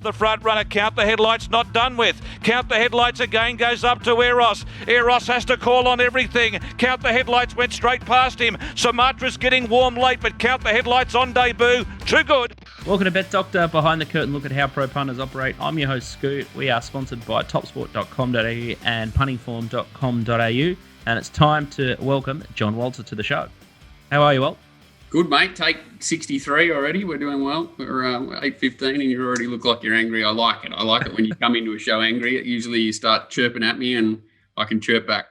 The front runner, Count the Headlights, not done with. Count the Headlights again goes up to Eros. Eros has to call on everything. Count the Headlights went straight past him. Sumatra's getting warm late, but Count the Headlights on debut. Too good. Welcome to Bet Doctor, behind the curtain look at how pro punters operate. I'm your host, Scoot. We are sponsored by topsport.com.au and puntingform.com.au. And it's time to welcome John Walter to the show. How are you, Walt? Good, mate. Take 63 already. We're doing well. We're 8:15 and you already look like you're angry. I like it. I like it when you come into a show angry. Usually you start chirping at me and I can chirp back.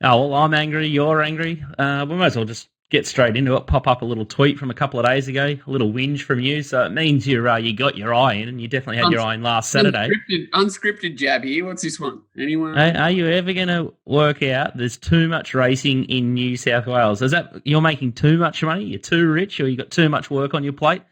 Oh, well, I'm angry. You're angry. We might as well just get straight into it. Pop up a little tweet from a couple of days ago, a little whinge from you. So it means you got your eye in, and you definitely had your eye in last Saturday. Unscripted jab here. What's this one? Anyone? Hey, are you ever going to work out there's too much racing in New South Wales? Is that you're making too much money? You're too rich, or you got too much work on your plate?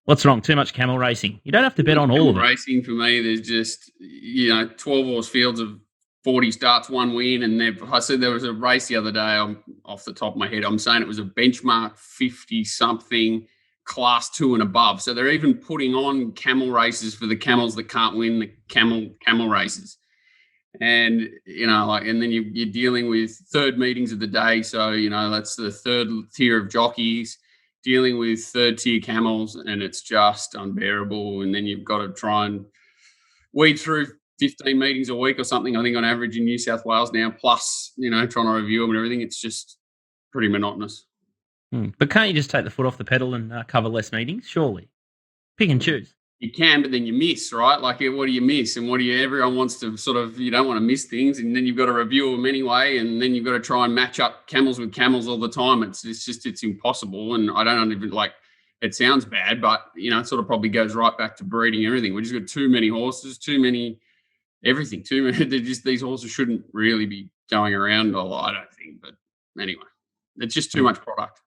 What's wrong? Too much camel racing. You don't have to bet on all of it. Racing for me, there's just 12 horse fields of 40 starts, one win, and I said there was a race the other day. I'm off the top of my head. I'm saying it was a benchmark 50-something, class 2 and above. So they're even putting on camel races for the camels that can't win the camel races. And and then you're dealing with third meetings of the day. So that's the third tier of jockeys dealing with third tier camels, and it's just unbearable. And then you've got to try and weed through 15 meetings a week or something, I think, on average in New South Wales now, plus, trying to review them and everything. It's just pretty monotonous. But can't you just take the foot off the pedal and cover less meetings? Surely. Pick and choose. You can, but then you miss, right? Like, what do you miss? And everyone wants to you don't want to miss things, and then you've got to review them anyway, and then you've got to try and match up camels with camels all the time. It's impossible. And I don't even it sounds bad, but, it sort of probably goes right back to breeding and everything. We just got too many horses, too many everything too. These horses shouldn't really be going around a lot, I don't think. But anyway, it's just too much product.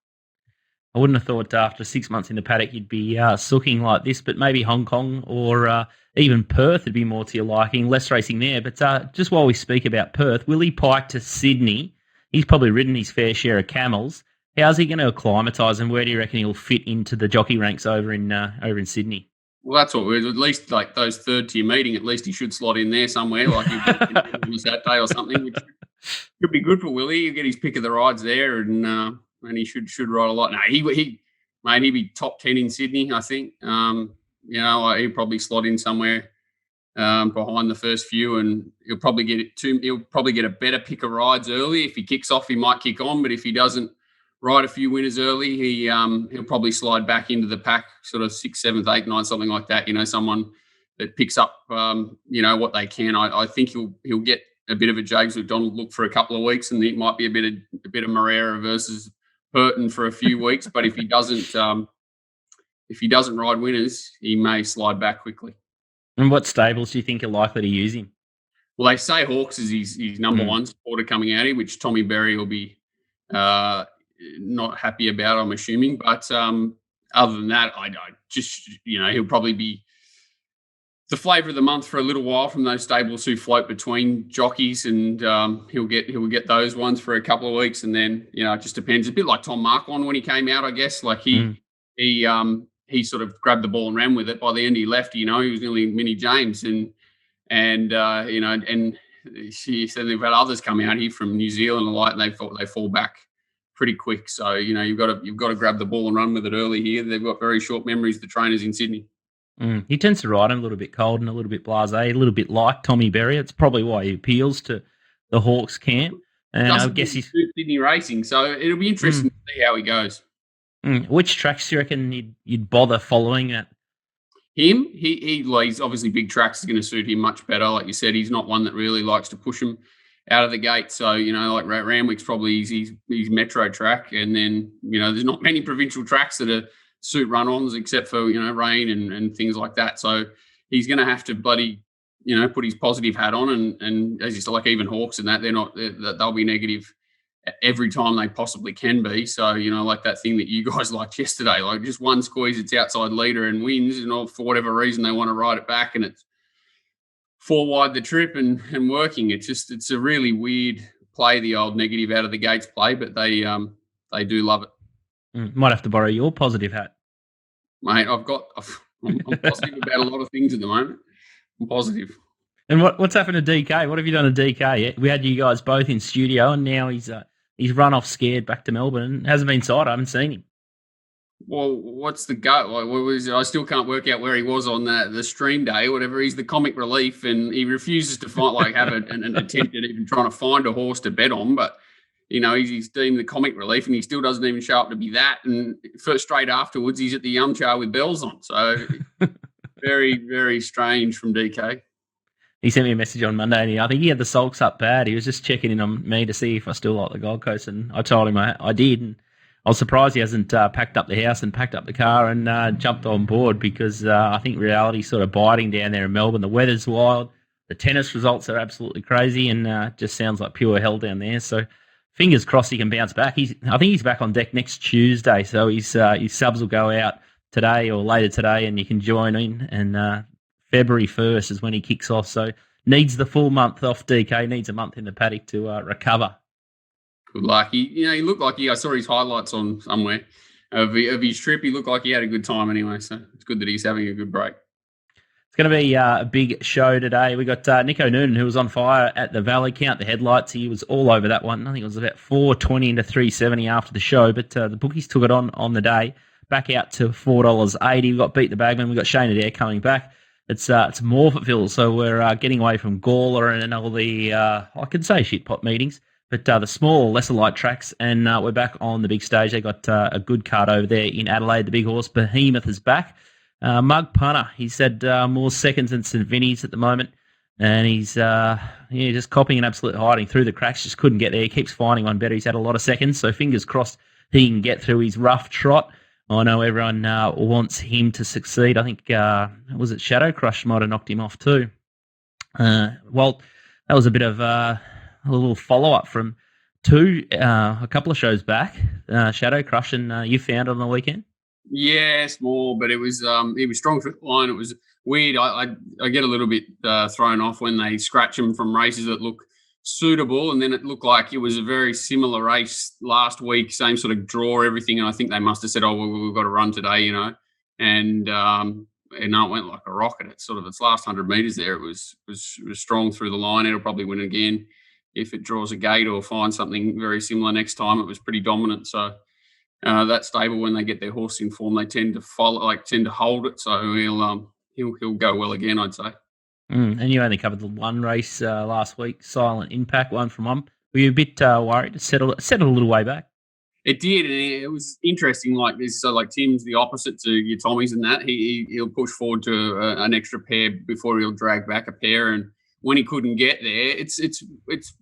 I wouldn't have thought after 6 months in the paddock you'd be sooking like this, but maybe Hong Kong or even Perth would be more to your liking. Less racing there. But just while we speak about Perth, Willie Pike to Sydney. He's probably ridden his fair share of camels. How's he going to acclimatise, and where do you reckon he'll fit into the jockey ranks over in Sydney? Well, that's what we're at least like those third tier meeting. At least he should slot in there somewhere, like that day or something, which could be good for Willie. He'll get his pick of the rides there, and he should ride a lot. No, he'd be top 10 in Sydney, I think. He'll probably slot in somewhere behind the first few, and he'll probably get a better pick of rides early. If he kicks off, he might kick on, but if he doesn't ride a few winners early, he'll probably slide back into the pack, sort of 6th, 7th, 8th, 9th, something like that. Someone that picks up, what they can. I think he'll get a bit of a James McDonald look for a couple of weeks, and it might be a bit of Moreira versus Burton for a few weeks. But if he doesn't ride winners, he may slide back quickly. And what stables do you think are likely to use him? Well, they say Hawks is his number one supporter coming out here, which Tommy Berry will be not happy about, I'm assuming. But other than that, I just, he'll probably be the flavour of the month for a little while from those stables who float between jockeys, and he'll get those ones for a couple of weeks, and then it just depends. A bit like Tom Marquand when he came out, I guess. Like he sort of grabbed the ball and ran with it. By the end, he left. He was nearly Mini James, and she said they've had others come out here from New Zealand and and they fall back pretty quick. So you've got to grab the ball and run with it early here. They've got very short memories, the trainers in Sydney. He tends to ride him a little bit cold and a little bit blasé, a little bit like Tommy Berry. It's probably why he appeals to the Hawks camp. And I guess he's Sydney racing, so it'll be interesting to see how he goes. Which tracks do you reckon you'd bother following at? He's obviously big tracks is going to suit him much better. Like you said, he's not one that really likes to push him out of the gate. So, like Randwick's probably his metro track. And then, there's not many provincial tracks that suit run-ons except for, rain and things like that. So he's going to have to bloody, put his positive hat on. And as you said, like even Hawks and that, they'll be negative every time they possibly can be. So, like that thing that you guys liked yesterday, like just one squeeze, it's outside leader and wins, and for whatever reason they want to ride it back and it's 4 wide the trip and working. It's a really weird play, the old negative out of the gates play, but they do love it. Might have to borrow your positive hat. Mate, I'm positive about a lot of things at the moment. I'm positive. And what's happened to DK? What have you done to DK? We had you guys both in studio, and now he's run off scared back to Melbourne. Hasn't been sighted. I haven't seen him. Well, what's the go? I still can't work out where he was on the stream day, whatever. He's the comic relief, and he refuses to have an attempt at even trying to find a horse to bet on. But he's deemed the comic relief, and he still doesn't even show up to be that. And first straight afterwards, he's at the Yumchar with bells on. So very, very strange from DK. He sent me a message on Monday, and I think he had the sulks up bad. He was just checking in on me to see if I still like the Gold Coast, and I told him I did. And I was surprised he hasn't packed up the house and packed up the car and jumped on board, because I think reality's sort of biting down there in Melbourne. The weather's wild. The tennis results are absolutely crazy, and just sounds like pure hell down there. So fingers crossed he can bounce back. I think he's back on deck next Tuesday, so his subs will go out today or later today, and you can join in. And February 1st is when he kicks off, so needs the full month off. DK needs a month in the paddock to recover. Good luck. He looked like I saw his highlights on somewhere of his trip. He looked like he had a good time anyway, so it's good that he's having a good break. It's going to be a big show today. We got Nico Noonan, who was on fire at the Valley. Count the headlights. He was all over that one. I think it was about 420 into 370 after the show, but the bookies took it on the day. Back out to $4.80. We got Beat the Bagman. We got Shane Adair coming back. It's Morphettville, so we're getting away from Gawler and all the, I can say shit pot meetings, but the small, lesser light tracks, and we're back on the big stage. They got a good card over there in Adelaide. The big horse, Behemoth, is back. Mug Punter, he's had more seconds than St Vinny's at the moment, and he's just copying an absolute hiding through the cracks, just couldn't get there. He keeps finding one better. He's had a lot of seconds, so fingers crossed he can get through his rough trot. I know everyone wants him to succeed. I think, was it Shadow Crush might have knocked him off too. Well, that was a bit of a little follow-up from a couple of shows back, Shadow Crush, and you found on the weekend? Yeah, small, but it was strong for the line. It was weird. I get a little bit thrown off when they scratch him from races that look suitable, and then it looked like it was a very similar race last week, same sort of draw, everything, and I think they must have said, oh, well, we've got to run today, and it went like a rocket. It's sort of its last 100 metres there, it was strong through the line. It'll probably win again if it draws a gate or finds something very similar next time. It was pretty dominant, so that stable, when they get their horse in form, they tend to hold it, so he'll go well again, I'd say. And you only covered the one race last week, Silent Impact, 1-from-1. Were you a bit worried? It settled a little way back. It did, and it was interesting like this. So like Tim's the opposite to your Tommies and that. He'll push forward to an extra pair before he'll drag back a pair, and when he couldn't get there, it's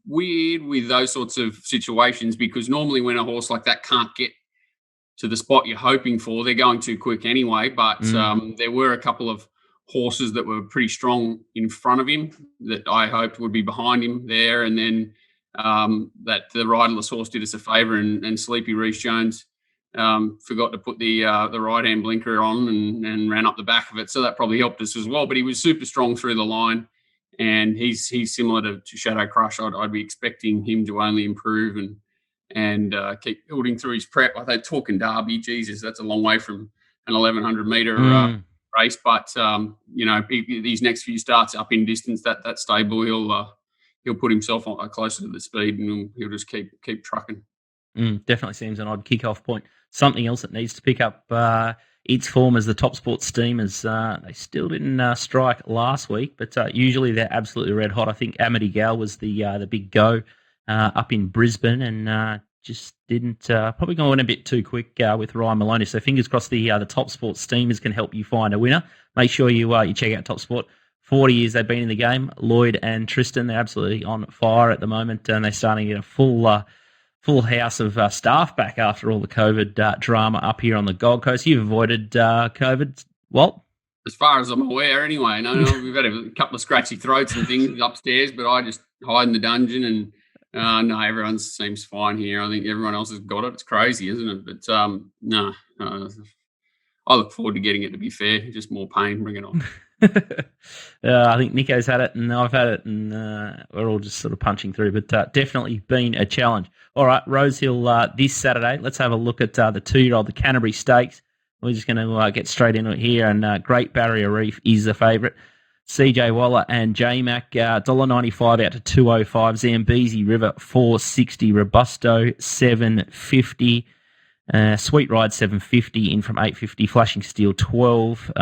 weird with those sorts of situations, because normally when a horse like that can't get to the spot you're hoping for, they're going too quick anyway. But there were a couple of horses that were pretty strong in front of him that I hoped would be behind him there, and then that the riderless horse did us a favour, and Sleepy Reece Jones forgot to put the right-hand blinker on and ran up the back of it, so that probably helped us as well. But he was super strong through the line, and he's similar to Shadow Crush. I'd be expecting him to only improve and keep building through his prep. I think talking Derby, Jesus, that's a long way from an 1,100 metre race, but these next few starts up in distance, that stable, he'll put himself closer to the speed, and he'll just keep trucking. Definitely seems an odd kick-off point. Something else that needs to pick up its form as the TopSport Steamers. They still didn't strike last week, but usually they're absolutely red hot. I think Amity Gal was the big go up in Brisbane, and just didn't probably go in a bit too quick with Ryan Maloney. So fingers crossed the TopSport Steamers can help you find a winner. Make sure you check out TopSport. 40 years they've been in the game. Lloyd and Tristan, they're absolutely on fire at the moment, and they're starting to get a full house of staff back after all the COVID drama up here on the Gold Coast. You've avoided COVID, Walt? As far as I'm aware, anyway. No, we've had a couple of scratchy throats and things upstairs, but I just hide in the dungeon, and no, everyone seems fine here. I think everyone else has got it. It's crazy, isn't it? But no, I look forward to getting it, to be fair. Just more pain, bring it on. I think Nico's had it and I've had it, and we're all just sort of punching through, but definitely been a challenge. All right, Rosehill this Saturday. Let's have a look at the 2-year-old, the Canonbury Stakes. We're just going to get straight into it here. And Great Barrier Reef is the favourite. CJ Waller and J-Mac, $1.95 out to $2.05. Zambezi River, $4.60. Robusto, $7.50. Sweet Ride, $7.50. In from $8.50. Flashing Steel, $12.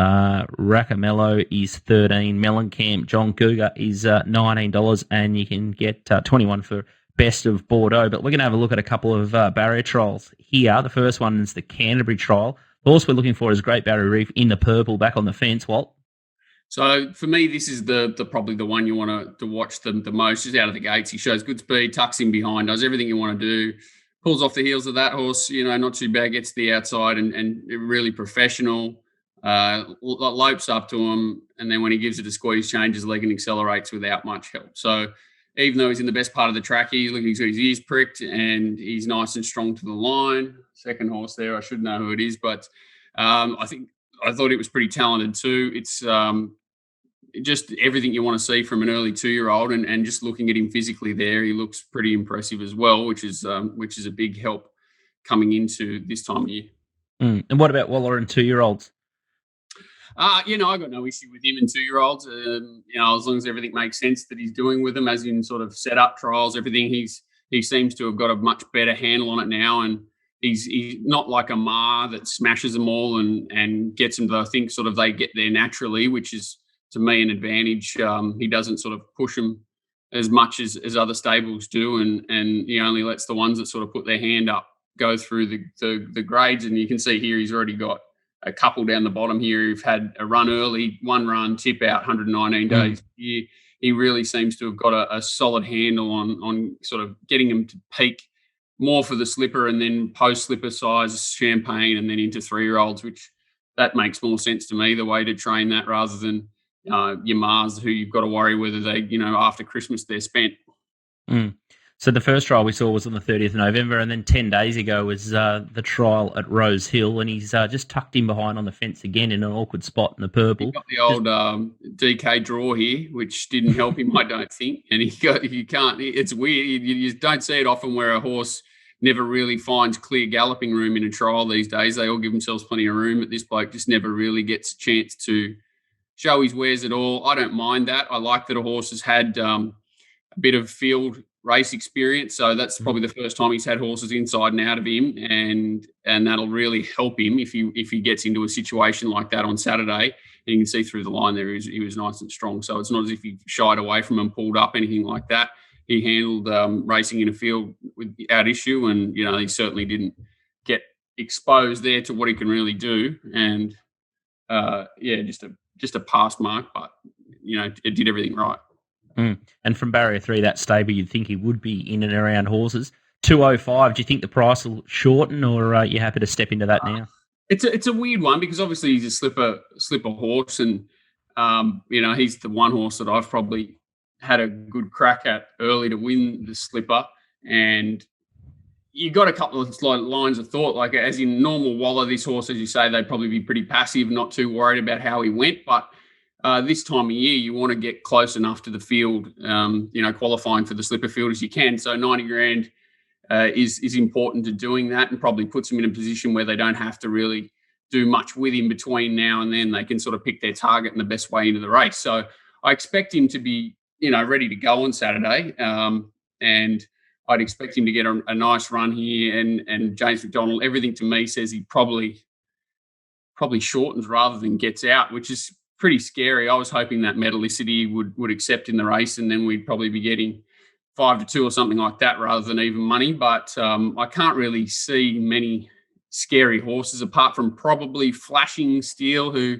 Raccamello is $13. Mellencamp, John Cougar is $19. And you can get $21 for Best of Bordeaux. But we're going to have a look at a couple of barrier trials here. The first one is the Canterbury trial. The horse we're looking for is Great Barrier Reef in the purple, back on the fence, Walt. So for me, this is the probably the one you want to watch the most. Just out of the gates, he shows good speed, tucks in behind, does everything you want to do, pulls off the heels of that horse. Not too bad, gets to the outside and really professional. Lopes up to him, and then when he gives it a squeeze, changes leg and accelerates without much help. So even though he's in the best part of the track, he's got his ears pricked and he's nice and strong to the line. Second horse there, I should know who it is, but I thought it was pretty talented too. It's just everything you want to see from an early 2-year-old, and just looking at him physically there, he looks pretty impressive as well, which is a big help coming into this time of year. And what about Waller and 2-year-olds? I got no issue with him and 2-year-olds. As long as everything makes sense that he's doing with them, as in sort of setup trials, everything. He seems to have got a much better handle on it now, and he's not like a Ma that smashes them all and gets them to, I think, sort of they get there naturally, which is to me an advantage. He doesn't sort of push them as much as other stables do, and he only lets the ones that sort of put their hand up go through the grades. And you can see here he's already got a couple down the bottom here who've had a run early, one run, tip out, 119 days. He really seems to have got a solid handle on sort of getting him to peak more for the slipper, and then post-slipper size champagne, and then into 3-year-olds, which that makes more sense to me, the way to train that, rather than your Mars who you've got to worry whether they, after Christmas they're spent. So the first trial we saw was on the 30th of November, and then 10 days ago was the trial at Rosehill, and he's just tucked in behind on the fence again in an awkward spot in the purple. He got the old DK draw here, which didn't help him, I don't think. And it's weird. You don't see it often where a horse never really finds clear galloping room in a trial these days. They all give themselves plenty of room, but this bloke just never really gets a chance to show his wares at all. I don't mind that. I like that a horse has had a bit of field race experience, so that's probably the first time he's had horses inside and out of him, and that'll really help him if he gets into a situation like that on Saturday. And you can see through the line there he was nice and strong, so it's not as if he shied away from him, pulled up, anything like that. He handled racing in a field without issue, and he certainly didn't get exposed there to what he can really do. And just a pass mark, but it did everything right. And from Barrier 3, that stable, you'd think he would be in and around horses. 205, do you think the price will shorten, or are you happy to step into that now? It's a weird one, because obviously he's a slipper horse, and he's the one horse that I've probably had a good crack at early to win the slipper. And you got a couple of lines of thought, like as in normal Waller, this horse, as you say, they'd probably be pretty passive, not too worried about how he went, but this time of year, you want to get close enough to the field, qualifying for the slipper field as you can. So 90 grand is important to doing that, and probably puts them in a position where they don't have to really do much with him between now and then. They can sort of pick their target and the best way into the race. So I expect him to be, ready to go on Saturday. And I'd expect him to get a nice run here. And James McDonald, everything to me says he probably shortens rather than gets out, which is pretty scary. I was hoping that Metallicity would accept in the race, and then we'd probably be getting 5-2 or something like that rather than even money. But I can't really see many scary horses apart from probably Flashing Steel, who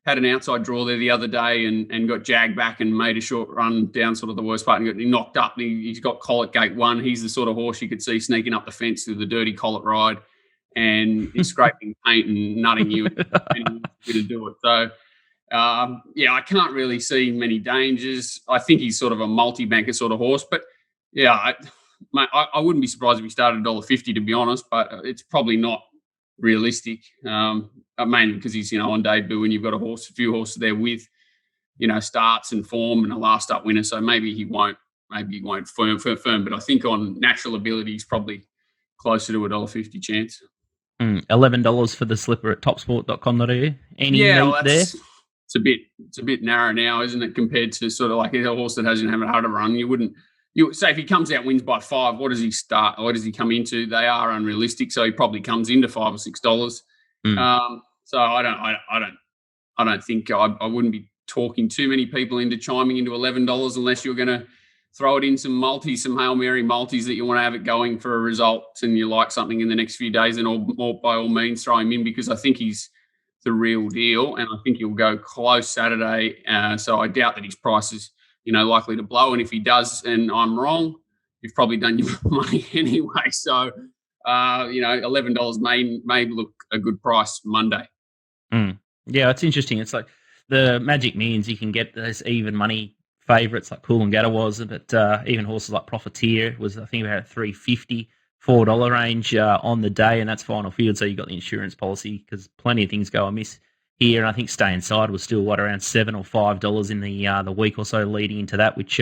had an outside draw there the other day and got jagged back and made a short run down sort of the worst part and got knocked up. He's got Collet Gate 1. He's the sort of horse you could see sneaking up the fence through the dirty Collet ride, and he's scraping paint and nutting you to do it. So I can't really see many dangers. I think he's sort of a multi-banker sort of horse, but I wouldn't be surprised if he started $1.50, to be honest, but it's probably not realistic, mainly because he's, on debut, and you've got a few horses there with, starts and form and a last up winner. So maybe he won't firm, but I think on natural ability, he's probably closer to $1.50 chance. $11 for the slipper at topsport.com.au. Any meat there? It's a bit narrow now, isn't it, compared to sort of like a horse that hasn't had a hard run. You say if he comes out, wins by 5, what does he start? What does he come into? They are unrealistic, so he probably comes into $5 or $6. So I don't think I wouldn't be talking too many people into chiming into $11 unless you're going to throw it in some multis, some Hail Mary multis that you want to have it going for a result and you like something in the next few days, then by all means throw him in, because I think he's the real deal and I think he'll go close Saturday. So I doubt that his price is, likely to blow. And if he does and I'm wrong, you've probably done your money anyway. So, $11 may look a good price Monday. Yeah, it's interesting. It's like the magic means you can get those even money favourites like Coolangatta was, but even horses like Profiteer was, I think, about $3.50, $4 range on the day, and that's final field. So you got the insurance policy because plenty of things go amiss here. And I think Stay Inside was still around $7 or $5 in the week or so leading into that, which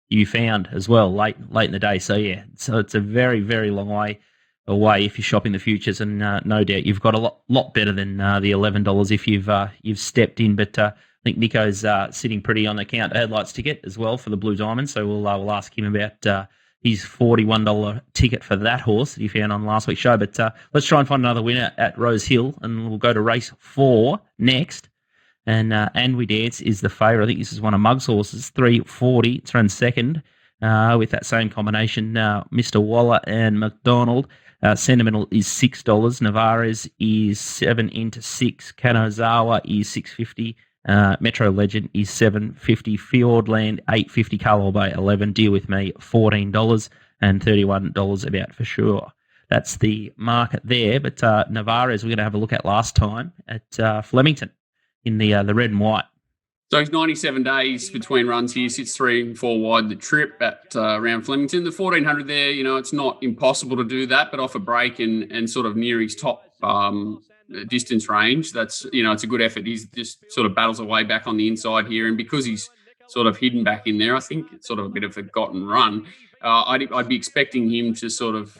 you found as well late in the day. So yeah, so it's a very, very long way away if you're shopping the futures, and no doubt you've got a lot better than the $11 if you've stepped in. But I think Nico's sitting pretty on the Count Headlights ticket as well for the Blue Diamond, so we'll ask him about his $41 ticket for that horse that he found on last week's show. But let's try and find another winner at Rosehill, and we'll go to race 4 next. And We Dance is the favourite. I think this is one of Mug's horses, $3.40. It's run second with that same combination, Mr. Waller and McDonald. Sentimental is $6. Navarez is 7 into 6. Kanazawa is $6.50. Metro Legend is $7.50. Fiordland $8.50. Carlisle Bay $11. Deal With Me $14 and $31 about for sure. That's the market there. But Navarez, we're going to have a look at last time at Flemington in the red and white. So he's 97 days between runs here, sits 3 and 4 wide the trip at around Flemington. The 1400 there, it's not impossible to do that, but off a break and sort of near his top distance range, that's, it's a good effort. He's just sort of battles away back on the inside here. And because he's sort of hidden back in there, I think it's sort of a bit of a forgotten run. I'd be expecting him to sort of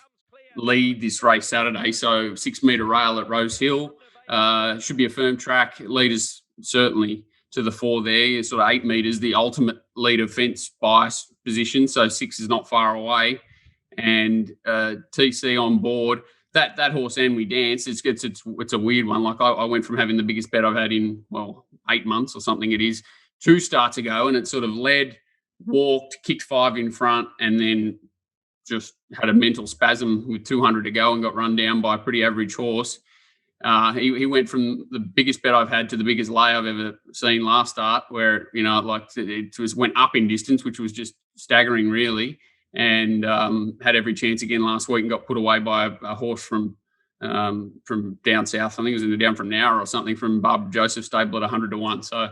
lead this race Saturday. So 6 metre rail at Rosehill should be a firm track. Leaders certainly to the 4 there, sort of 8 metres, the ultimate leader fence bias position. So 6 is not far away. And TC on board. That horse, And We Dance, it's a weird one. Like I went from having the biggest bet I've had in, 8 months or something it is, 2 starts ago, and it sort of led, walked, kicked 5 in front, and then just had a mental spasm with 200 to go and got run down by a pretty average horse. He went from the biggest bet I've had to the biggest lay I've ever seen last start, where, it went up in distance, which was just staggering, really, and had every chance again last week and got put away by a horse from down south. I think it was down from Nowra or something, from Barbara Joseph stable at 100 to 1. So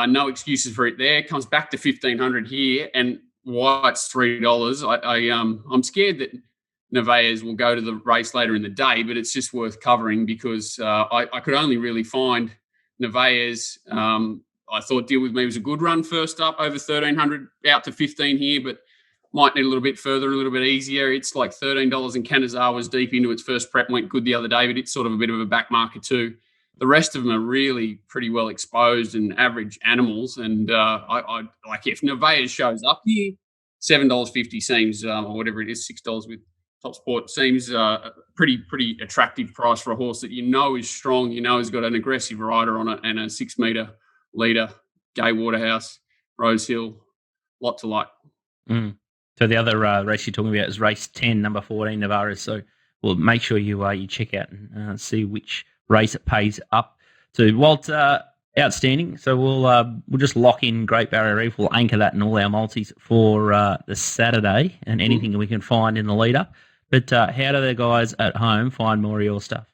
no excuses for it there. Comes back to 1,500 here, and White's $3. I'm scared that Nevaez will go to the race later in the day, but it's just worth covering because I could only really find Nevaez. I thought Deal With Me was a good run first up, over 1,300 out to 15 here, but might need a little bit further, a little bit easier. It's like $13, and Kanazawa was deep into its first prep, went good the other day, but it's sort of a bit of a back marker too. The rest of them are really pretty well exposed and average animals. And I like, if Nevaez shows up here, $7.50 seems, or whatever it is, $6 with TopSport seems a pretty attractive price for a horse that is strong, has got an aggressive rider on it and a 6 metre leader. Gay Waterhouse, Rosehill, lot to like. So the other race you're talking about is race 10, number 14, Navarez. So we'll make sure you check out and see which race it pays up to. Walt, outstanding. So we'll just lock in Great Barrier Reef. We'll anchor that in all our multis for the Saturday and anything we can find in the lead up. But how do the guys at home find more of your stuff?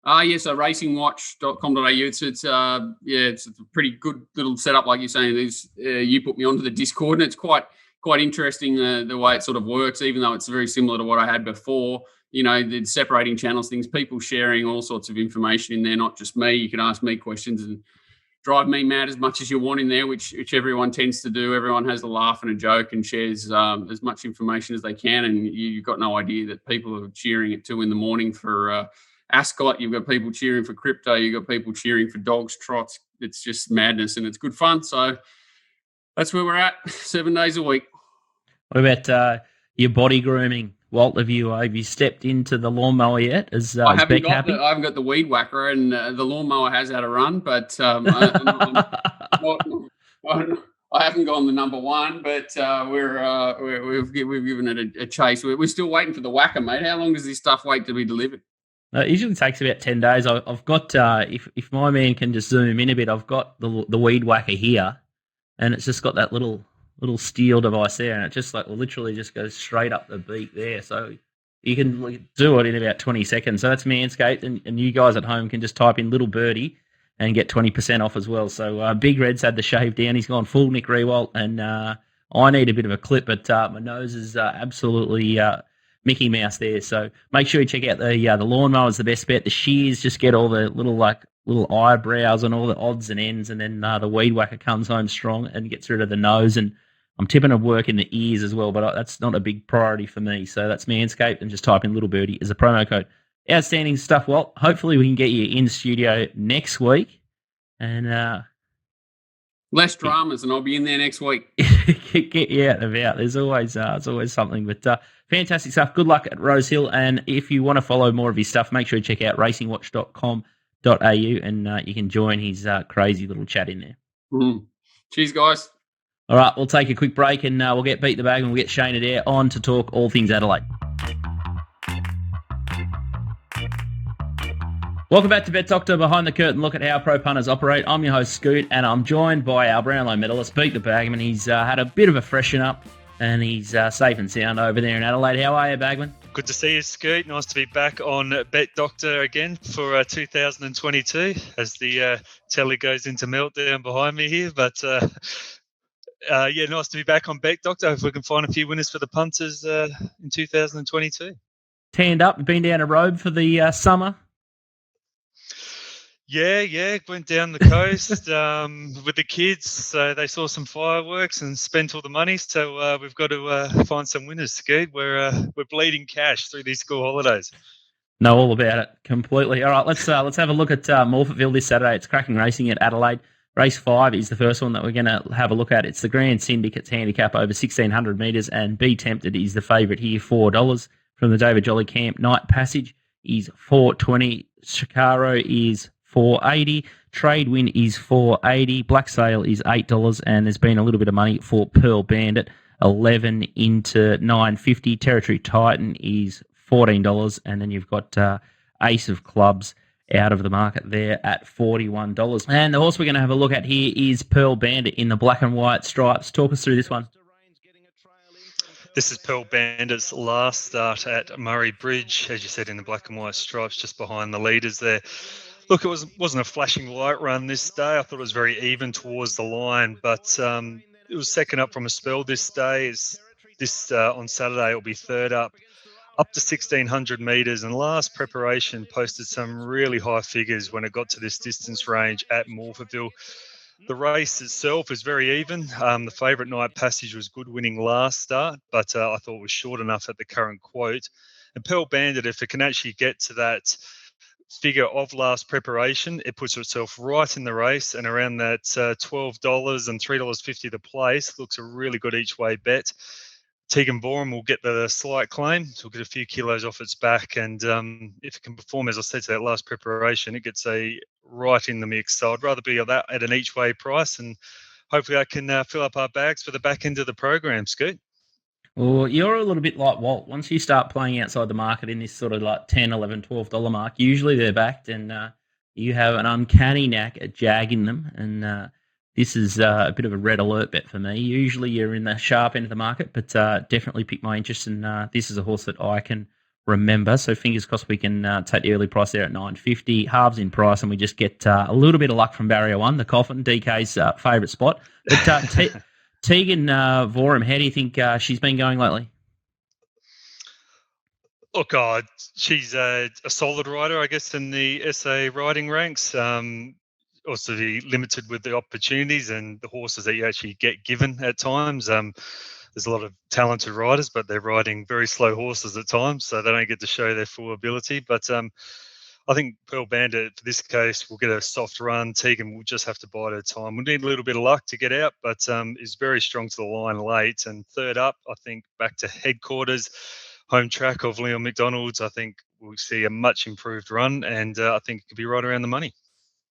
So racingwatch.com.au. It's a pretty good little setup, like you're saying. You put me onto the Discord, and it's quite interesting the way it sort of works, even though it's very similar to what I had before. The separating channels, things, people sharing all sorts of information in there, not just me. You can ask me questions and drive me mad as much as you want in there, which everyone tends to do. Everyone has a laugh and a joke and shares as much information as they can, and you've got no idea that people are cheering at 2 a.m. for Ascot, you've got people cheering for Crypto, you've got people cheering for Dogs Trots. It's just madness and it's good fun. So that's where we're at, 7 days a week. What about your body grooming? Walt, have you stepped into the lawnmower yet? Is Beck happy? I haven't got the weed whacker, and the lawnmower has had a run, but I haven't gone the number one, but we've given it a chase. We're still waiting for the whacker, mate. How long does this stuff wait to be delivered? It usually takes about 10 days. I've got if my man can just zoom in a bit, I've got the weed whacker here, and it's just got that little steel device there, and it just literally just goes straight up the beak there. So you can do it in about 20 seconds. So that's Manscaped, and you guys at home can just type in Little Birdie and get 20% off as well. So Big Red's had the shave down. He's gone full Nick Rewalt, and I need a bit of a clip, but my nose is absolutely Mickey Mouse there. So make sure you check out the lawnmower is the best bet. The shears, just get all the little eyebrows and all the odds and ends, and then the weed whacker comes home strong and gets rid of the nose. And I'm tipping of work in the ears as well, but that's not a big priority for me. So that's Manscaped, and just type in Little Birdie as a promo code. Outstanding stuff, Walt. Hopefully we can get you in studio next week. And less dramas, and I'll be in there next week. Get you out and about. There's always something. But fantastic stuff. Good luck at Rosehill. And if you want to follow more of his stuff, make sure you check out racingwatch.com.au, and you can join his crazy little chat in there. Mm. Cheers, guys. All right, we'll take a quick break, and we'll get Beat the Bag, and we'll get Shane Adair on to talk all things Adelaide. Welcome back to Bet Doctor, behind the curtain look at how pro punters operate. I'm your host, Scoot, and I'm joined by our Brownlow medalist, Beat the Bagman. He's had a bit of a freshen up, and he's safe and sound over there in Adelaide. How are you, Bagman? Good to see you, Scoot. Nice to be back on Bet Doctor again for 2022 as the telly goes into meltdown behind me here. But nice to be back on Bet Doctor. If we can find a few winners for the punters in 2022. Tanned up, been down a road for the summer. Yeah. Went down the coast with the kids. So they saw some fireworks and spent all the money. So we've got to find some winners, Scoot. We're bleeding cash through these school holidays. Know all about it completely. All right, let's have a look at Morphettville this Saturday. It's cracking racing at Adelaide. Race 5 is the first one that we're going to have a look at. It's the Grand Syndicates Handicap over 1,600 metres, and Be Tempted is the favourite here, $4 from the David Jolly Camp. Night Passage is $4.20. Shikaro is $4.80. Trade Win is $4.80. Black Sail is $8, and there's been a little bit of money for Pearl Bandit, 11 into $9.50. Territory Titan is $14, and then you've got Ace of Clubs out of the market there at $41. And the horse we're going to have a look at here is Pearl Bandit in the black and white stripes. Talk us through this one. This is Pearl Bandit's last start at Murray Bridge, as you said, in the black and white stripes, just behind the leaders there. Look, it wasn't a flashing light run this day. I thought it was very even towards the line, but it was second up from a spell this day. On Saturday, it'll be third up to 1,600 metres, and last preparation posted some really high figures when it got to this distance range at Morphettville. The race itself is very even. The favourite Night Passage was good, winning last start, but I thought it was short enough at the current quote. And Pearl Bandit, if it can actually get to that figure of last preparation, it puts itself right in the race, and around that $12 and $3.50 the place. Looks a really good each way bet. Tegan Borum will get the slight claim, so we'll get a few kilos off its back, and if it can perform, as I said, to that last preparation, it gets right in the mix. So I'd rather be that at an each way price, and hopefully I can fill up our bags for the back end of the program, Scoot. Well, you're a little bit like Walt. Once you start playing outside the market in this sort of like $10, $11, $12 mark, usually they're backed, and you have an uncanny knack at jagging them, and this is a bit of a red alert bet for me. Usually you're in the sharp end of the market, but definitely piqued my interest, and this is a horse that I can remember. So fingers crossed we can take the early price there at $9.50, halves in price, and we just get a little bit of luck from barrier 1, the Coffin, DK's favourite spot. But Tegan Borum, how do you think she's been going lately? Look, she's a solid rider, I guess, in the SA riding ranks. Also limited with the opportunities and the horses that you actually get given at times. There's a lot of talented riders, but they're riding very slow horses at times, so they don't get to show their full ability. But I I think Pearl Bandit, for this case, will get a soft run. Tegan will just have to bide her time. We'll need a little bit of luck to get out, but is very strong to the line late. And third up, I think back to headquarters, home track of Leon McDonald's. I think we'll see a much improved run, and I think it could be right around the money.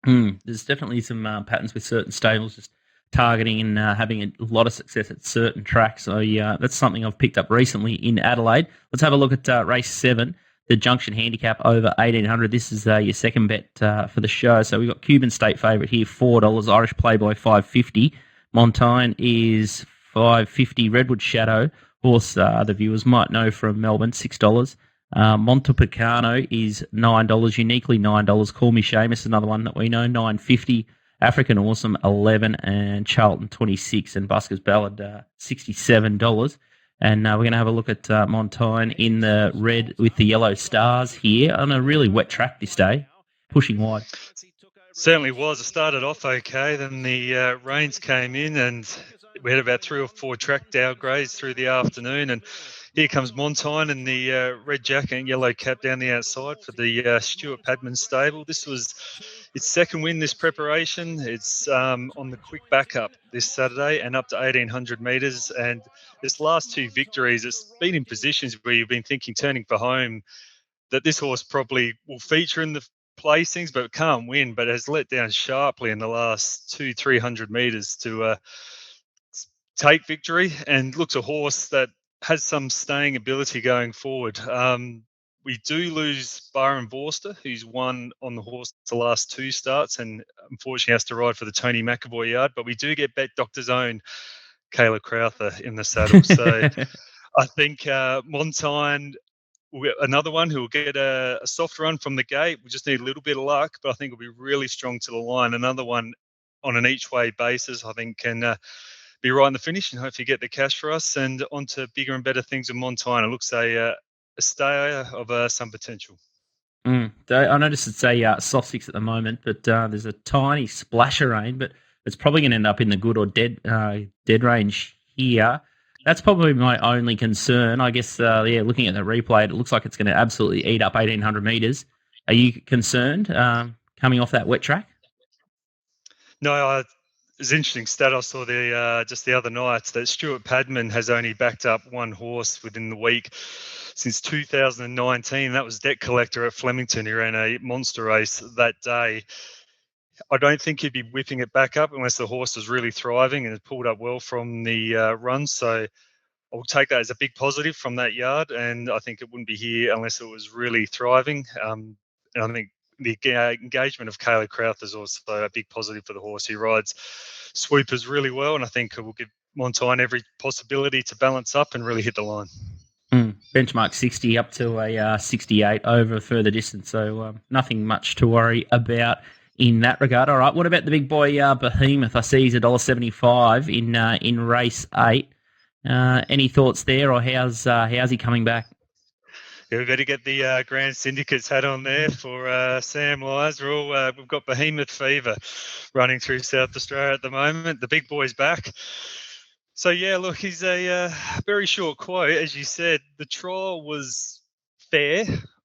There's definitely some patterns with certain stables just targeting and having a lot of success at certain tracks. So that's something I've picked up recently in Adelaide. Let's have a look at race 7. The Junction Handicap over 1,800. This is your second bet for the show. So we've got Cuban State favourite here, $4. Irish Playboy, $5.50. Montaigne is $5.50. Redwood Shadow, horse the viewers might know from Melbourne, $6. Montepulciano is $9. Uniquely $9. Call Me Seamus is another one that we know, $9.50. African Awesome, $11. And Charlton, $26. And Busker's Ballad, $67. And we're going to have a look at Montaigne in the red with the yellow stars here on a really wet track this day, pushing wide. Certainly was. It started off okay, then the rains came in and we had about 3 or 4 track downgrades through the afternoon. And here comes Montaigne in the red jacket and yellow cap down the outside for the Stuart Padman stable. This was its second win this preparation. It's on the quick backup this Saturday and up to 1,800 metres. And this last 2 victories, it's been in positions where you've been thinking, turning for home, that this horse probably will feature in the placings but can't win, but has let down sharply in the last 200-300 metres to take victory, and looks a horse that has some staying ability going forward. We do lose Byron Vorster, who's won on the horse the last 2 starts and unfortunately has to ride for the Tony McAvoy yard, but we do get Bet Doctor's own Kayla Crowther in the saddle. So I think Montaigne, another one who will get a soft run from the gate. We just need a little bit of luck, but I think it'll be really strong to the line. Another one on an each-way basis, I think, can be right in the finish and hopefully get the cash for us. And on to bigger and better things with Montaigne. It looks a stayer of some potential. I noticed it's a soft 6 at the moment, but there's a tiny splash of rain, but it's probably going to end up in the good or dead range here. That's probably my only concern. I guess, looking at the replay, it looks like it's going to absolutely eat up 1,800 metres. Are you concerned coming off that wet track? No, it's an interesting stat I saw there just the other night that Stuart Padman has only backed up one horse within the week since 2019. That was Debt Collector at Flemington. He ran a monster race that day. I don't think he'd be whipping it back up unless the horse is really thriving and has pulled up well from the run. So I'll take that as a big positive from that yard, and I think it wouldn't be here unless it was really thriving. And I think the engagement of Kayla Crowther is also a big positive for the horse. He rides sweepers really well, and I think it will give Montaigne every possibility to balance up and really hit the line. Benchmark 60 up to a 68 over further distance, so nothing much to worry about in that regard. All right, what about the big boy Behemoth? I see he's $1.75 in race 8. Any thoughts there, or how's he coming back? Yeah, we better get the Grand Syndicates hat on there for Sam Lyons. We've got Behemoth fever running through South Australia at the moment. The big boy's back. So, yeah, look, he's a very short quote. As you said, the trial was fair.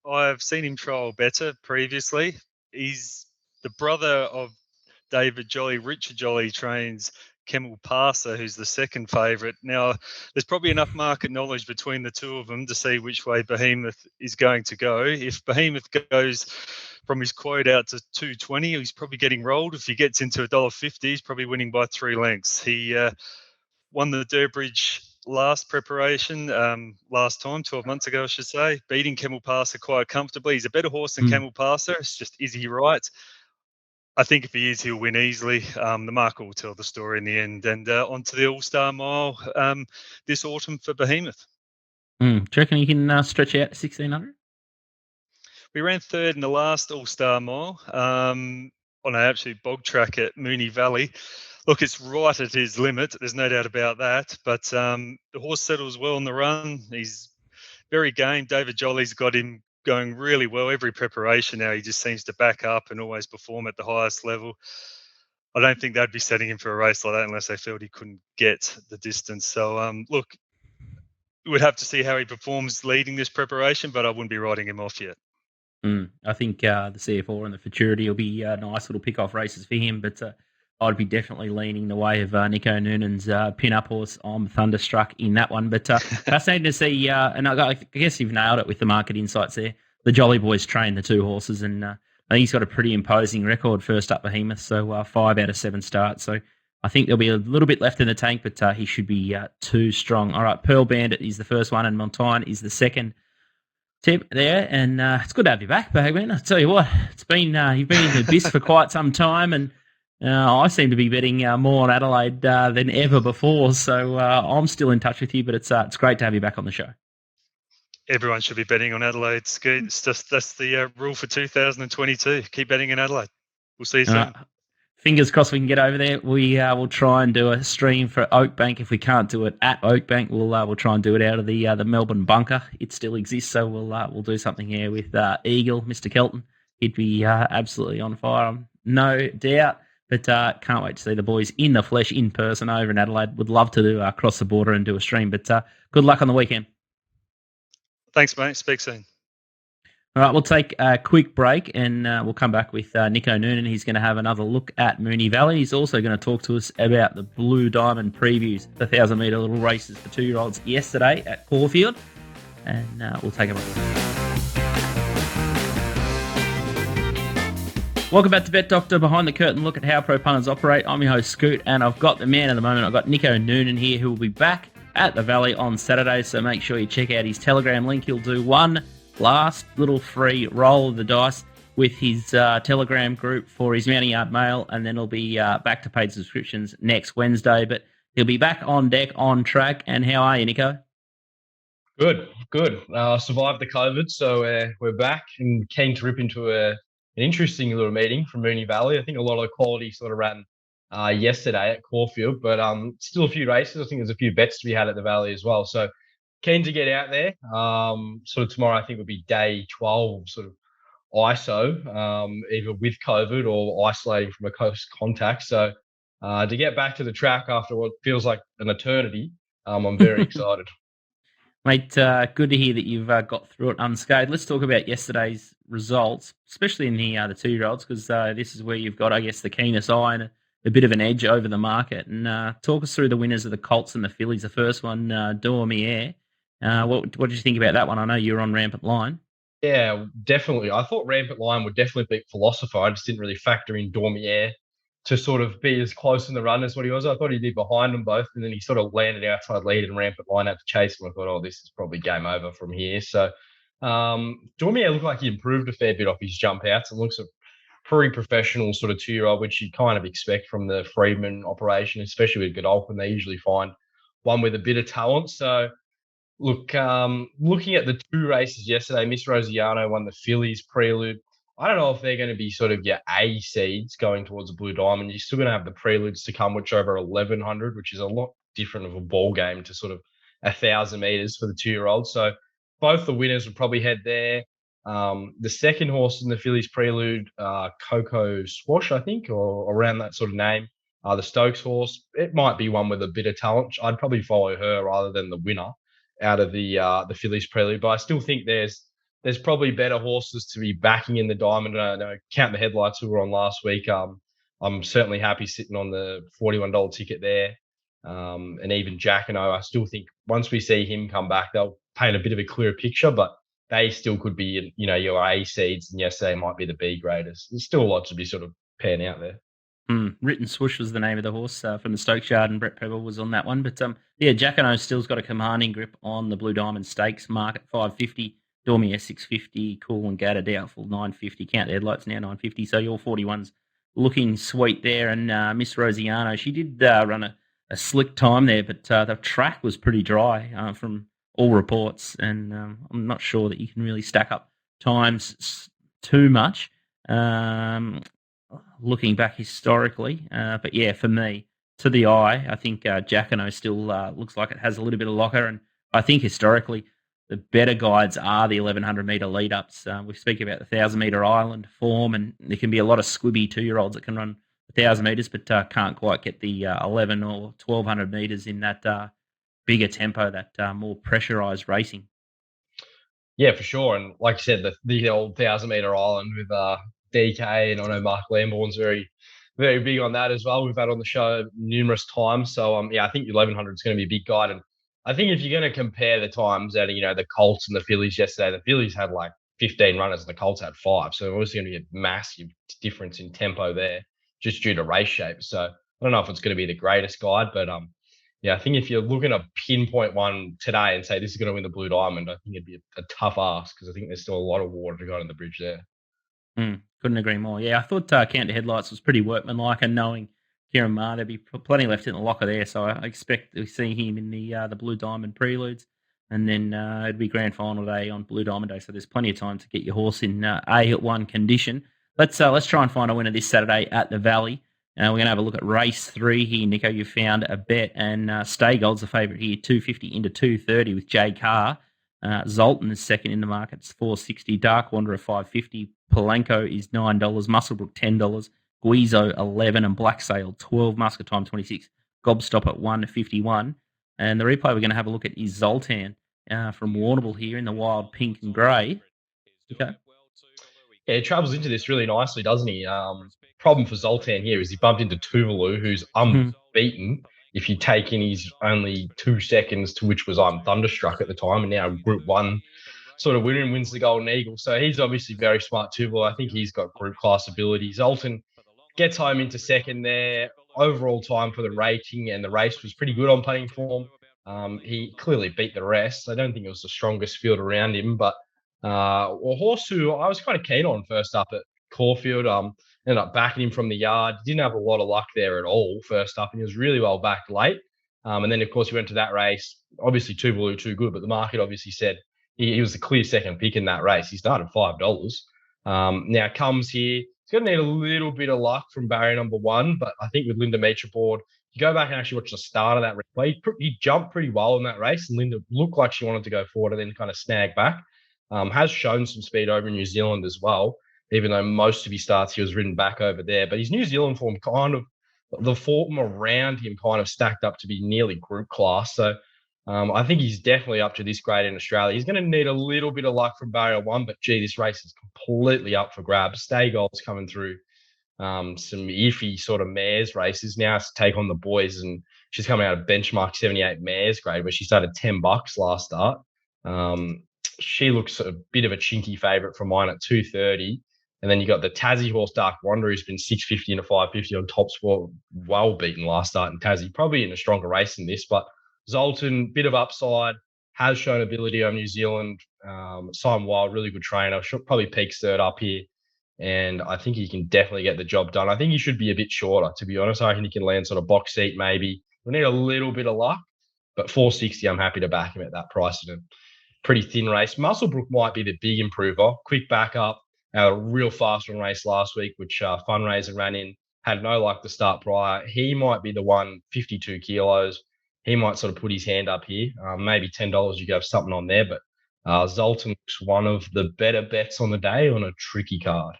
I've seen him trial better previously. He's the brother of David Jolly. Richard Jolly trains Kemmel Parser, who's the second favourite. Now, there's probably enough market knowledge between the two of them to see which way Behemoth is going to go. If Behemoth goes from his quote out to 220, he's probably getting rolled. If he gets into $1.50, he's probably winning by 3 lengths. He won the Durbridge last preparation, last time, 12 months ago, I should say, beating Kemmel Parser quite comfortably. He's a better horse than Kemmel Parser. It's just, is he right? I think if he is, he'll win easily. The market will tell the story in the end. And on to the All-Star Mile this autumn for Behemoth. Do you reckon you can stretch out to 1,600? We ran third in the last All-Star Mile on an absolute bog track at Moonee Valley. Look, it's right at his limit. There's no doubt about that. But the horse settles well on the run. He's very game. David Jolly's got him going really well every preparation now. He just seems to back up and always perform at the highest level. I don't think they'd be setting him for a race like that unless they felt he couldn't get the distance. So, look, we'd have to see how he performs leading this preparation, but I wouldn't be writing him off yet. I think the CF4 and the Futurity will be nice little pick-off races for him, but I'd be definitely leaning the way of Nico Noonan's pin-up horse. I'm thunderstruck in that one. But fascinating to see, and I guess you've nailed it with the market insights there. The Jolly Boys train the two horses, and I think he's got a pretty imposing record first up Behemoth, so 5 out of 7 starts. So I think there'll be a little bit left in the tank, but he should be too strong. All right, Pearl Bandit is the first one, and Montaigne is the second tip there, and it's good to have you back, Bagman. I tell you what, it's been you've been in the abyss for quite some time, and I seem to be betting more on Adelaide than ever before. So I'm still in touch with you, but it's great to have you back on the show. Everyone should be betting on Adelaide, Scoot. It's just that's the rule for 2022. Keep betting in Adelaide. We'll see you soon. Fingers crossed we can get over there. We will try and do a stream for Oakbank. If we can't do it at Oakbank, we'll try and do it out of the Melbourne bunker. It still exists, so we'll do something here with Eagle, Mr. Kelton. He'd be absolutely on fire, no doubt. But can't wait to see the boys in the flesh, in person, over in Adelaide. Would love to do cross the border and do a stream. But good luck on the weekend. Thanks, mate. Speak soon. All right, we'll take a quick break and we'll come back with Nico Noonan. He's going to have another look at Moonee Valley. He's also going to talk to us about the Blue Diamond previews, the 1,000-metre little races for 2-year-olds yesterday at Caulfield. And we'll take a break. Welcome back to Bet Doctor, behind the curtain look at how pro punters operate. I'm your host, Scoot, and I've got the man at the moment. I've got Nico Noonan here, who will be back at the Valley on Saturday, so make sure you check out his Telegram link. He'll do one last little free roll of the dice with his Telegram group for his Mounting Yard Mail, and then he'll be back to paid subscriptions next Wednesday. But he'll be back on deck, on track. And how are you, Nico? Good. Survived the COVID, so we're back and keen to rip into an interesting little meeting from Moonee Valley. I think a lot of the quality sort of ran yesterday at Caulfield, but still a few races. I think there's a few bets to be had at the Valley as well. So keen to get out there. Sort of tomorrow, I think, would be day 12, sort of ISO, either with COVID or isolating from a close contact. So to get back to the track after what feels like an eternity, I'm very excited. Mate, good to hear that you've got through it unscathed. Let's talk about yesterday's results, especially in the 2-year-olds, because this is where you've got, I guess, the keenest eye and a bit of an edge over the market. And talk us through the winners of the Colts and the Fillies. The first one, Dormier. What did you think about that one? I know you were on Rampant Line. Yeah, definitely. I thought Rampant Line would definitely beat Philosopher. I just didn't really factor in Dormier to sort of be as close in the run as what he was. I thought he did behind them both, and then he sort of landed outside lead and Rampant Line had to chase him. I thought, this is probably game over from here. So Dormier looked like he improved a fair bit off his jump outs and looks a pretty professional sort of 2-year-old, which you'd kind of expect from the Freedman operation, especially with Godolphin. They usually find one with a bit of talent. So look, looking at the 2 races yesterday, Miss Rosiano won the Fillies Prelude. I don't know if they're going to be sort of your A seeds going towards the Blue Diamond. You're still going to have the Preludes to come, which are over 1,100, which is a lot different of a ball game to sort of 1,000 metres for the 2-year-olds. So both the winners would probably head there. The second horse in the Fillies Prelude, Coco Swash, I think, or around that sort of name, the Stokes horse. It might be one with a bit of talent. I'd probably follow her rather than the winner out of the Fillies Prelude. But I still think there's probably better horses to be backing in the Diamond. I know Count the Headlights, who were on last week. I'm certainly happy sitting on the $41 ticket there. And even Jack and I still think once we see him come back, they'll paint a bit of a clearer picture, but they still could be, your A seeds, and yesterday might be the B graders. There's still a lot to be sort of panning out there. Written Swoosh was the name of the horse from the Stokes Yard, and Brett Pebble was on that one. But Jack and I still's got a commanding grip on the Blue Diamond Stakes market, $550. Dormier $650, Cool and Gatter doubtful $950. Count the Headlights now $950. So your 41's looking sweet there. And Miss Rosiano, she did run a slick time there, but the track was pretty dry from all reports. And I'm not sure that you can really stack up times too much looking back historically. But yeah, for me, to the eye, I think Jacquino still looks like it has a little bit of locker. And I think historically, the better guides are the 1,100-metre lead-ups. We speak about the 1,000-metre island form, and there can be a lot of squibby 2-year-olds that can run 1,000 metres but can't quite get the 11 or 1,200 metres in that bigger tempo, that more pressurised racing. Yeah, for sure. And like you said, the old 1,000-meter island with DK, and I know Mark Lambourne's very, very big on that as well. We've had on the show numerous times. So yeah, I think 1,100 is going to be a big guide. And I think if you're going to compare the times that the Colts and the Phillies yesterday, the Phillies had like 15 runners and the Colts had 5. So obviously going to be a massive difference in tempo there, just due to race shape. So I don't know if it's going to be the greatest guide, but yeah, I think if you're looking to pinpoint one today and say this is going to win the Blue Diamond, I think it'd be a tough ask, because I think there's still a lot of water to go under the bridge there. Couldn't agree more. Yeah, I thought Counter Headlights was pretty workmanlike, and knowing Kieran Maher, there'd be plenty left in the locker there. So I expect to see him in the Blue Diamond preludes, and then it'd be grand final day on Blue Diamond Day. So there's plenty of time to get your horse in A1 condition. Let's try and find a winner this Saturday at the Valley. We're going to have a look at race 3 here, Nico. You found a bet, and Stay Gold's the favourite here, 250 into 230 with Jay Carr. Zoltan is second in the market, it's 460. Dark Wanderer 550. Palenko is $9. Musselbrook $10. Guizo 11, and Black Sail 12. Muscat Time 26. Gobstop at 151. And the replay we're going to have a look at is Zoltan from Warrnambool here in the wild pink and grey. Okay. Yeah, he travels into this really nicely, doesn't he? Problem for Zoltan here is he bumped into Tuvalu, who's unbeaten. If you take in his only 2 seconds, to which was Thunderstruck at the time, and now Group 1 sort of winner and wins the Golden Eagle. So he's obviously very smart too. Well, I think he's got group class ability. Zoltan gets home into second there. Overall time for the rating and the race was pretty good on putting form. He clearly beat the rest. I don't think it was the strongest field around him, but a horse who I was kind of keen on first up at Caulfield. Ended up backing him from the yard. Didn't have a lot of luck there at all first up, and he was really well backed late. And then, of course, he went to that race. Obviously, Tuvalu too good, but the market obviously said he was the clear second pick in that race. He started $5. Now comes here. He's going to need a little bit of luck from barrier number 1, but I think with Linda Meach aboard, you go back and actually watch the start of that replay. He jumped pretty well in that race, and Linda looked like she wanted to go forward and then kind of snag back. Has shown some speed over in New Zealand as well, even though most of his starts he was ridden back over there. But his New Zealand form the form around him kind of stacked up to be nearly group class. So I think he's definitely up to this grade in Australia. He's going to need a little bit of luck from barrier 1, but gee, this race is completely up for grabs. Stay Gold's coming through some iffy sort of mares races. Now has to take on the boys, and she's coming out of benchmark 78 mares grade, where she started $10 last start. She looks a bit of a chinky favourite for mine at 230. And then you got the Tassie horse Dark Wanderer, who's been 650 into 550 on TopSport, well beaten last start in Tassie, probably in a stronger race than this. But Zoltan, bit of upside, has shown ability on New Zealand. Simon Wild, really good trainer, should probably peaks third up here. And I think he can definitely get the job done. I think he should be a bit shorter, to be honest. I think he can land sort of box seat maybe. We need a little bit of luck, but 460, I'm happy to back him at that price in a pretty thin race. Musselbrook might be the big improver. Quick backup. Had a real fast one race last week, which Fundraiser ran in. Had no luck to start prior. He might be the one, 52 kilos. He might sort of put his hand up here. Maybe $10, you could have something on there. But Zoltan looks one of the better bets on the day on a tricky card.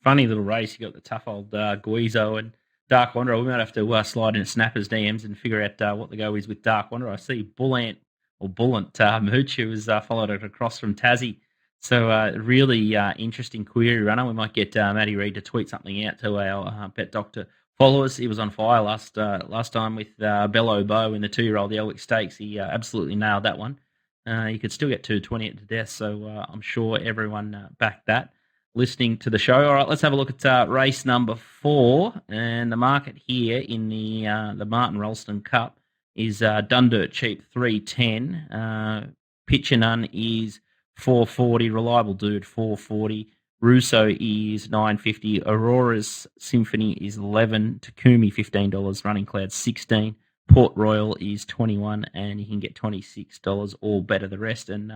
Funny little race. You got the tough old Guizo and Dark Wanderer. We might have to slide into Snappers DMs and figure out what the go is with Dark Wanderer. I see Bullant Mooch, who has followed it across from Tassie. So really interesting query runner. We might get Matty Reid to tweet something out to our Bet Doctor followers. He was on fire last time with Bello Bow in the 2-year-old Elwick Stakes. He absolutely nailed that one. You could still get 220 it to death, so I'm sure everyone backed that listening to the show. All right, let's have a look at race number 4. And the market here in the Martin Ralston Cup is Dundirt Cheap 310. Pitcher None is 440. Reliable Dude 440. Russo is 950. Aurora's Symphony is 11. Takumi $15. Running Cloud 16. Port Royal is 21, and you can get $26 or better the rest. And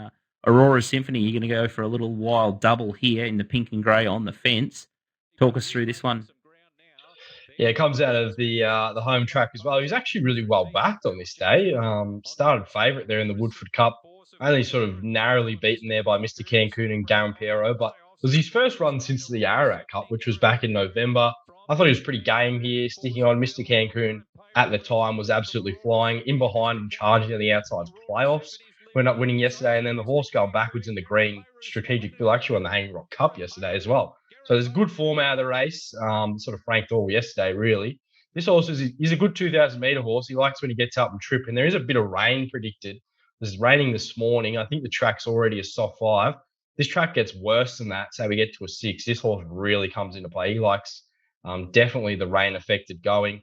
Aurora's Symphony, you're going to go for a little wild double here in the pink and grey on the fence. Talk us through this one. Yeah, it comes out of the home track as well. He's actually really well backed on this day. Started favourite there in the Woodford Cup. Only sort of narrowly beaten there by Mr. Cancun and Garampiero, but it was his first run since the Ararat Cup, which was back in November. I thought he was pretty game here, sticking on. Mr. Cancun at the time was absolutely flying. In behind and charging on the outside's playoffs. we ended up winning yesterday, and then the horse going backwards in the green strategic fill actually won the Hanging Rock Cup yesterday as well. So there's good form out of the race. Sort of franked all yesterday, really. This horse he's a good 2,000 metre horse. He likes when he gets up and trip, and there is a bit of rain predicted. There's raining this morning. I think the track's already a soft 5. This track gets worse than that. Say we get to a 6. This horse really comes into play. He likes definitely the rain affected going.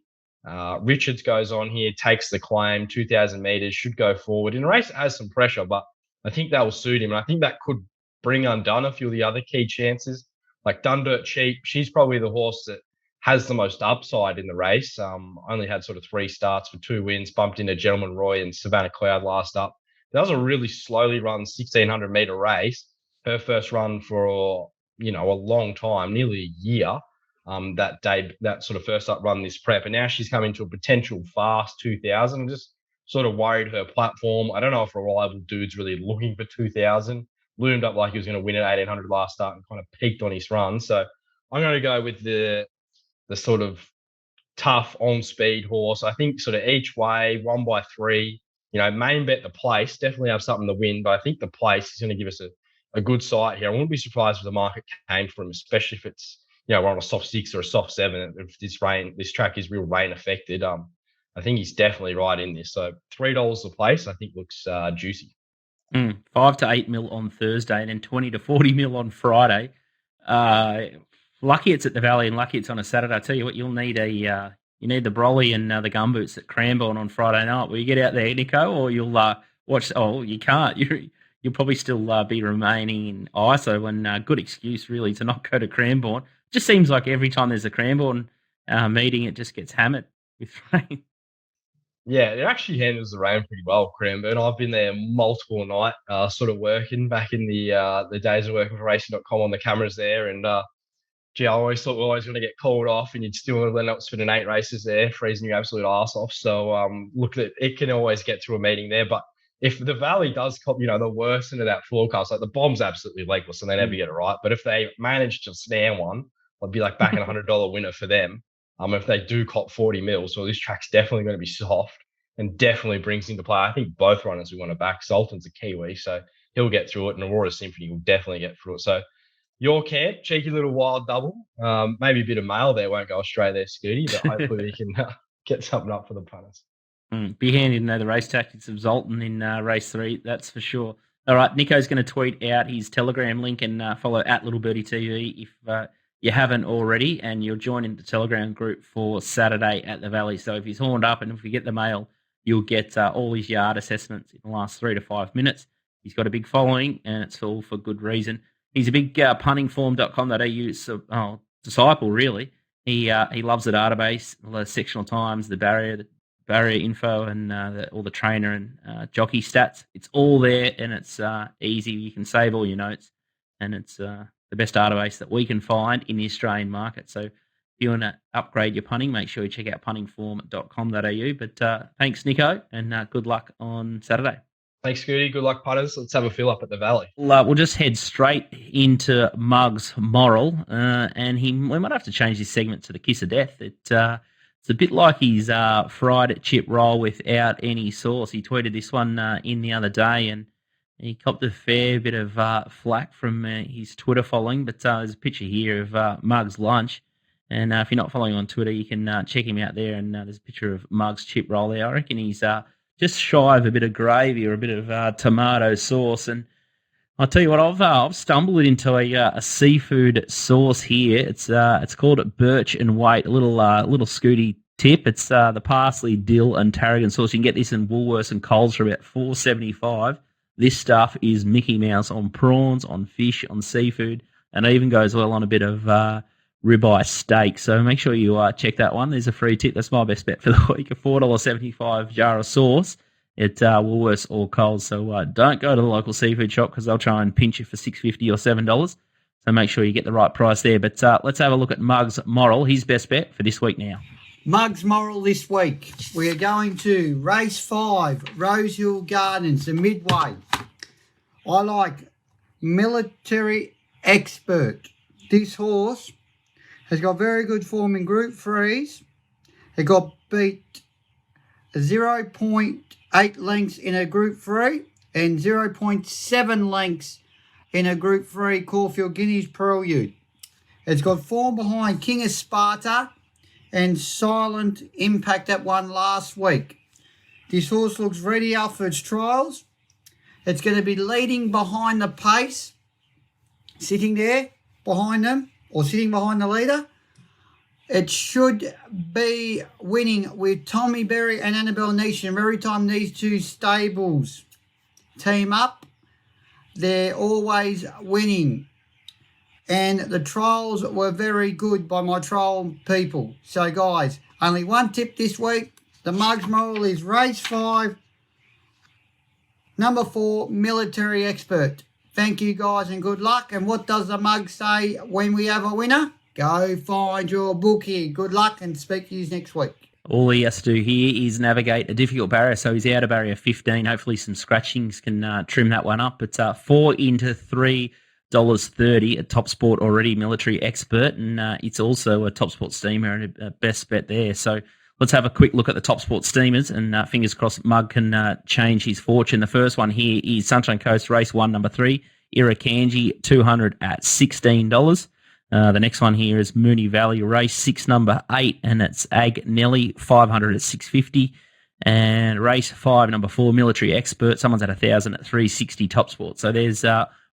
Richards goes on here, takes the claim, 2,000 metres, should go forward. In a race, it has some pressure, but I think that will suit him. And I think that could bring undone a few of the other key chances. Like Done Dirt Cheap, she's probably the horse that has the most upside in the race. Only had sort of 3 starts for 2 wins, bumped into Gentleman Roy and Savannah Cloud last up. That was a really slowly run 1,600 metre race. Her first run for, a long time, nearly a year. That day, that sort of first up run this prep. And now she's coming to a potential fast 2,000. I'm just sort of worried her platform. I don't know if Reliable Dude's really looking for 2,000. Loomed up like he was going to win at 1,800 last start and kind of peaked on his run. So I'm going to go with the sort of tough on-speed horse. I think sort of each way, 1 by 3, main bet the place. Definitely have something to win, but I think the place is going to give us a good sight here. I wouldn't be surprised if the market came for him, especially if it's, we're on a soft 6 or a soft 7. If this track is real rain affected, I think he's definitely right in this. So $3 a place, I think looks juicy. 5 to 8 mil on Thursday, and then 20 to 40 mil on Friday. Lucky it's at the Valley, and lucky it's on a Saturday. I tell you what, you'll need you need the brolly and the gumboots at Cranbourne on Friday night. Will you get out there, Nico, or you'll watch? Oh, you can't. You'll probably still be remaining in ISO, and good excuse really to not go to Cranbourne. Just seems like every time there's a Cranbourne meeting, it just gets hammered with rain. Yeah, it actually handles the rain pretty well, Cranbourne. I've been there multiple night, sort of working back in the days of working for Racing.com on the cameras there. And I always thought we were always going to get called off, and you'd still end up spending 8 races there, freezing your absolute arse off. So look, it can always get through a meeting there. But if the Valley does cop, the worst into that forecast, like the bomb's absolutely legless and they never get it right. But if they manage to snare one, I'd be like backing $100 winner for them. If they do cop 40 mil, so this track's definitely going to be soft and definitely brings into play. I think both runners we want to back. Sultan's a Kiwi, so he'll get through it, and Aurora Symphony will definitely get through it. So your camp, cheeky little wild double. Maybe a bit of mail there won't go astray there, Scooty, but hopefully we can get something up for the punters. Be handy to know the race tactics of Zoltan in race 3, that's for sure. All right, Nico's going to tweet out his Telegram link and follow at Little Birdie TV if you haven't already, and you'll join in the Telegram group for Saturday at the Valley. So if he's horned up and if we get the mail, you'll get all his yard assessments in the last 3 to 5 minutes. He's got a big following, and it's all for good reason. He's a big puntingform.com.au disciple, really. He loves the database, the sectional times, the barrier info, and all the trainer and jockey stats. It's all there, and it's easy. You can save all your notes, and it's the best database that we can find in the Australian market. So if you want to upgrade your punting, make sure you check out puntingform.com.au. But thanks, Nico, and good luck on Saturday. Thanks, Scooty. Good luck, punters. Let's have a fill up at the Valley. We'll just head straight into Muggs Moral, and we might have to change this segment to the Kiss of Death. It's a bit like his fried chip roll without any sauce. He tweeted this one in the other day, and he copped a fair bit of flack from his Twitter following, but there's a picture here of Muggs' lunch. And if you're not following on Twitter, you can check him out there, and there's a picture of Muggs' chip roll there. I reckon he's just shy of a bit of gravy or a bit of tomato sauce. And I'll tell you what, I've stumbled into a seafood sauce here. It's called Birch and Wait, a little Scooty tip. It's the parsley, dill, and tarragon sauce. You can get this in Woolworths and Coles for about $4.75. This stuff is Mickey Mouse on prawns, on fish, on seafood, and it even goes well on a bit of ribeye steak. So make sure you check that one. There's a free tip. That's my best bet for the week. A $4.75 jar of sauce at Woolworths or Coles. So don't go to the local seafood shop because they'll try and pinch you for $6.50 or $7. So make sure you get the right price there. But let's have a look at Muggs Moral, his best bet for this week now. Muggs Moral this week. We are going to race 5, Rosehill Gardens, the midway. I like Military Expert. This horse has got very good form in Group 3s. It got beat 0.8 lengths in a Group 3. and 0.7 lengths in a Group 3 Caulfield Guineas Prelude. It's got form behind King of Sparta and Silent Impact that won last week. This horse looks ready out for its trials. It's going to be leading behind the pace, sitting there behind them, or sitting behind the leader. It should be winning with Tommy Berry and Annabelle Neeson. Every time these two stables team up, they're always winning. And the trials were very good by my trial people. So, guys, only one tip this week. The Mugs moral is race 5, number 4, Military Expert. Thank you, guys, and good luck. And what does the Mug say when we have a winner? Go find your bookie. Good luck, and speak to you next week. All he has to do here is navigate a difficult barrier. So he's out of barrier 15. Hopefully some scratchings can trim that one up. But 4 into $3.30 at TopSport already, Military Expert. And it's also a TopSport Steamer and a best bet there. So let's have a quick look at the TopSport Steamers, and fingers crossed Mug can change his fortune. The first one here is Sunshine Coast, race 1, number 3, Irukandji, 200 at $16. The next one here is Moonee Valley, race 6, number 8, and it's Ag Nelly, 500 at $6.50. And race 5, number 4, Military Expert, someone's at 1,000 at $3.60 TopSport. So there's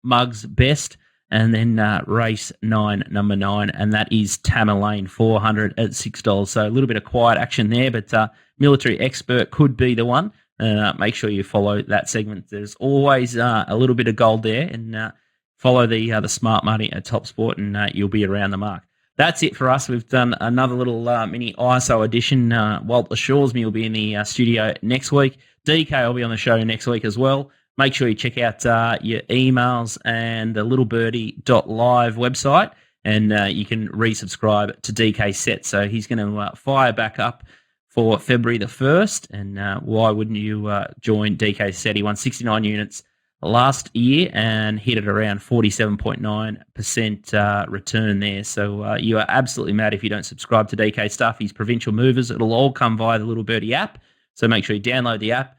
Mug's best. And then race 9, number 9, and that is Tamerlane, 400 at $6. So a little bit of quiet action there, but Military Expert could be the one. Make sure you follow that segment. There's always a little bit of gold there, and follow the smart money at TopSport, and you'll be around the mark. That's it for us. We've done another little mini ISO edition. Walt Shoresme will be in the studio next week. DK will be on the show next week as well. Make sure you check out your emails and the littlebirdie.live website, and you can resubscribe to DK Set. So he's going to fire back up for February the 1st, and why wouldn't you join DK Set? He won 69 units last year and hit it around 47.9% return there. So you are absolutely mad if you don't subscribe to DK stuff. His provincial movers, it'll all come via the Little Birdie app. So make sure you download the app.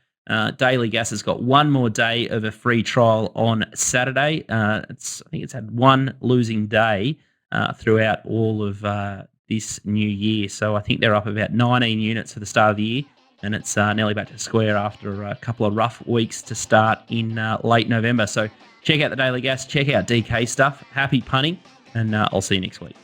Daily Gas has got one more day of a free trial on Saturday. I think it's had one losing day throughout all of this new year. So I think they're up about 19 units for the start of the year, and it's nearly back to square after a couple of rough weeks to start in late November. So check out the Daily Gas, check out DK stuff. Happy punting, and I'll see you next week.